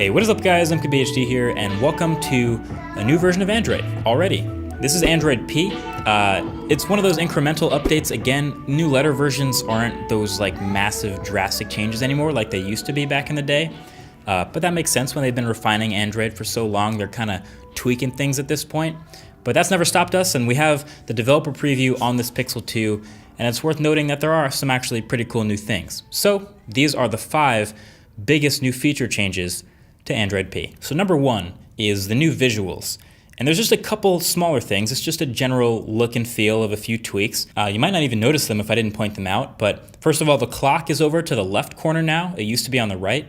Hey, what is up guys, Mkbhd here, and welcome to a new version of Android already. This is Android P. It's one of those incremental updates. Again, new letter versions aren't those like massive drastic changes anymore like they used to be back in the day. But that makes sense when they've been refining Android for so long. They're kind of tweaking things at this point. But that's never stopped us, and we have the developer preview on this Pixel 2, and it's worth noting that there are some actually pretty cool new things. So these are the 5 biggest new feature changes to Android P. So number 1 is the new visuals. And there's just a couple smaller things. It's just a general look and feel of a few tweaks. You might not even notice them if I didn't point them out, but first of all, the clock is over to the left corner now. It used to be on the right.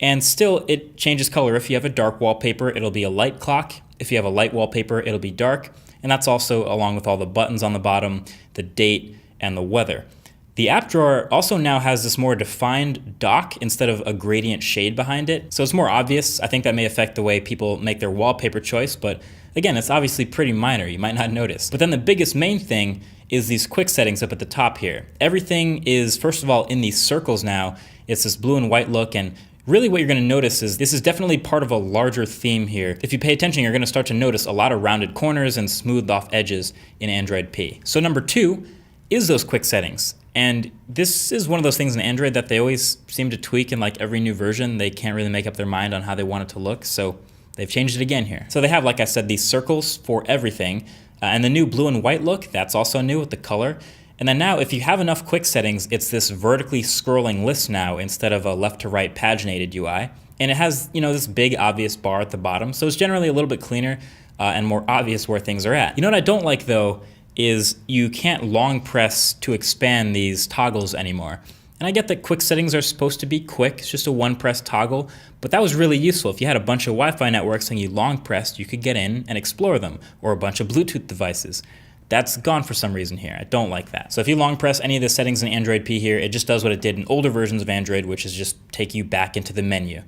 And still, it changes color. If you have a dark wallpaper, it'll be a light clock. If you have a light wallpaper, it'll be dark. And that's also along with all the buttons on the bottom, the date, and the weather. The app drawer also now has this more defined dock instead of a gradient shade behind it. So it's more obvious. I think that may affect the way people make their wallpaper choice, but again, it's obviously pretty minor. You might not notice. But then the biggest main thing is these quick settings up at the top here. Everything is, first of all, in these circles now. It's this blue and white look, and really what you're going to notice is this is definitely part of a larger theme here. If you pay attention, you're going to start to notice a lot of rounded corners and smoothed off edges in Android P. So number 2 is those quick settings. And this is one of those things in Android that they always seem to tweak in like every new version. They can't really make up their mind on how they want it to look, so they've changed it again here. So they have, like I said, these circles for everything, and the new blue and white look, that's also new with the color. And then now, if you have enough quick settings, it's this vertically scrolling list now instead of a left to right paginated UI. And it has, this big obvious bar at the bottom, so it's generally a little bit cleaner and more obvious where things are at. You know what I don't like though, is you can't long press to expand these toggles anymore. And I get that quick settings are supposed to be quick, it's just a one press toggle, but that was really useful. If you had a bunch of Wi-Fi networks and you long pressed, you could get in and explore them, or a bunch of Bluetooth devices. That's gone for some reason here. I don't like that. So if you long press any of the settings in Android P here, it just does what it did in older versions of Android, which is just take you back into the menu.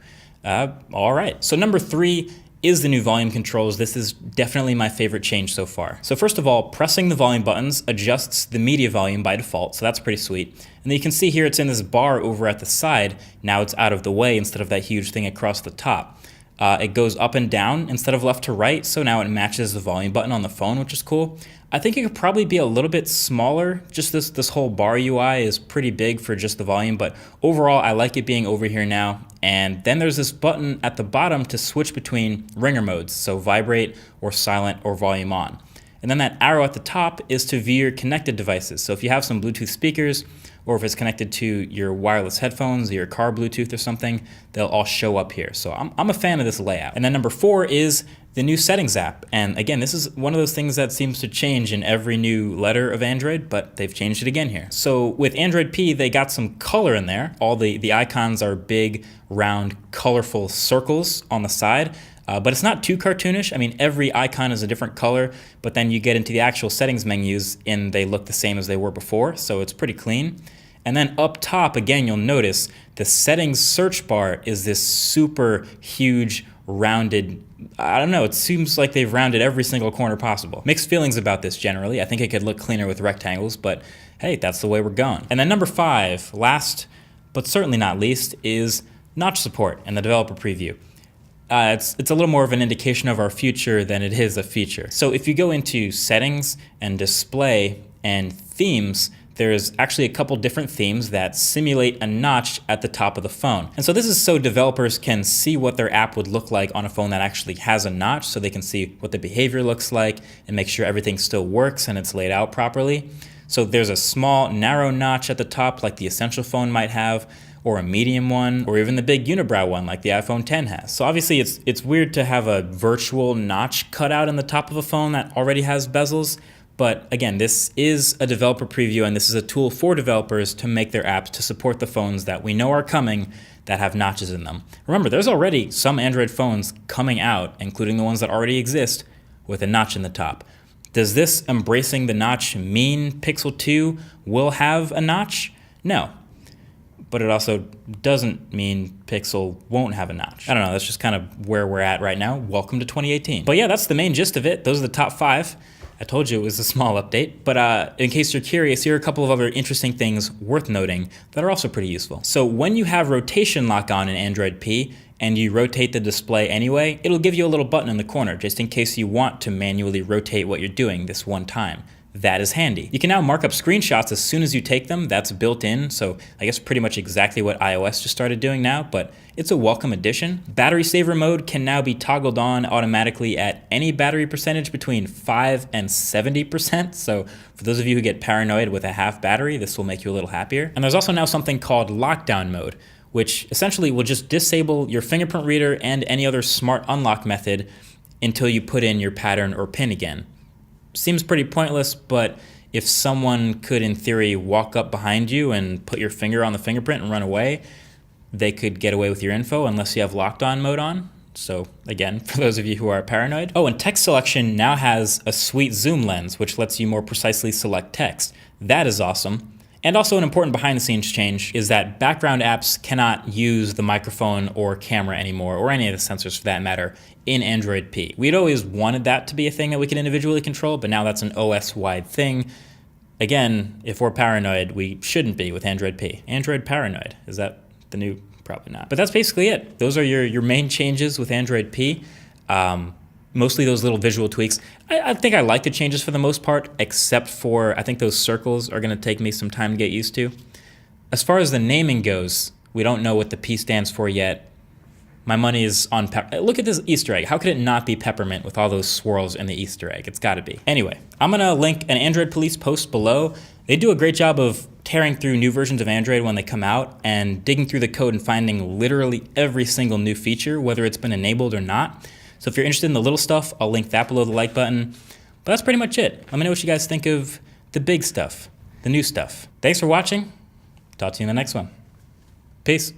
All right, so number 3 is the new volume controls. This is definitely my favorite change so far. So first of all, pressing the volume buttons adjusts the media volume by default, so that's pretty sweet. And then you can see here it's in this bar over at the side. Now it's out of the way instead of that huge thing across the top. It goes up and down instead of left to right, so now it matches the volume button on the phone, which is cool. I think it could probably be a little bit smaller. Just this whole bar UI is pretty big for just the volume, but overall I like it being over here now. And then there's this button at the bottom to switch between ringer modes, so vibrate or silent or volume on. And then that arrow at the top is to view your connected devices. So if you have some Bluetooth speakers, or if it's connected to your wireless headphones or your car Bluetooth or something, they'll all show up here. So I'm a fan of this layout. And then number 4 is the new settings app. And again, this is one of those things that seems to change in every new letter of Android, but they've changed it again here. So with Android P, they got some color in there. All the icons are big, round, colorful circles on the side. But it's not too cartoonish. I mean, every icon is a different color, but then you get into the actual settings menus and they look the same as they were before, so it's pretty clean. And then up top, again, you'll notice the settings search bar is this super huge rounded, I don't know, it seems like they've rounded every single corner possible. Mixed feelings about this generally. I think it could look cleaner with rectangles, but hey, that's the way we're going. And then number 5, last but certainly not least, is notch support and the developer preview. It's a little more of an indication of our future than it is a feature. So if you go into settings and display and themes, there's actually a couple different themes that simulate a notch at the top of the phone. And so this is so developers can see what their app would look like on a phone that actually has a notch, so they can see what the behavior looks like and make sure everything still works and it's laid out properly. So there's a small narrow notch at the top like the Essential phone might have, or a medium one, or even the big unibrow one like the iPhone X has. So obviously it's weird to have a virtual notch cut out in the top of a phone that already has bezels. But again, this is a developer preview, and this is a tool for developers to make their apps to support the phones that we know are coming that have notches in them. Remember, there's already some Android phones coming out, including the ones that already exist, with a notch in the top. Does this embracing the notch mean Pixel 2 will have a notch? No. But it also doesn't mean Pixel won't have a notch. I don't know, that's just kind of where we're at right now. Welcome to 2018. But yeah, that's the main gist of it. Those are the top 5. I told you it was a small update, but in case you're curious, here are a couple of other interesting things worth noting that are also pretty useful. So when you have rotation lock on in Android P, and you rotate the display anyway, it'll give you a little button in the corner just in case you want to manually rotate what you're doing this one time. That is handy. You can now mark up screenshots as soon as you take them. That's built in, so I guess pretty much exactly what iOS just started doing now, but it's a welcome addition. Battery saver mode can now be toggled on automatically at any battery percentage between 5 and 70%. So for those of you who get paranoid with a half battery, this will make you a little happier. And there's also now something called lockdown mode, which essentially will just disable your fingerprint reader and any other smart unlock method until you put in your pattern or PIN again. Seems pretty pointless, but if someone could, in theory, walk up behind you and put your finger on the fingerprint and run away, they could get away with your info unless you have lockdown mode on. So again, for those of you who are paranoid. Oh, and text selection now has a sweet zoom lens, which lets you more precisely select text. That is awesome. And also an important behind the scenes change is that background apps cannot use the microphone or camera anymore, or any of the sensors for that matter, in Android P. We'd always wanted that to be a thing that we could individually control, but now that's an OS-wide thing. Again, if we're paranoid, we shouldn't be with Android P. Android paranoid, is that the new? Probably not. But that's basically it. Those are your main changes with Android P. Mostly those little visual tweaks. I think I like the changes for the most part, except for I think those circles are going to take me some time to get used to. As far as the naming goes, we don't know what the P stands for yet. My money is on look at this Easter egg. How could it not be peppermint with all those swirls in the Easter egg? It's got to be. Anyway, I'm going to link an Android Police post below. They do a great job of tearing through new versions of Android when they come out and digging through the code and finding literally every single new feature, whether it's been enabled or not. So if you're interested in the little stuff, I'll link that below the like button. But that's pretty much it. Let me know what you guys think of the big stuff, the new stuff. Thanks for watching. Talk to you in the next one. Peace.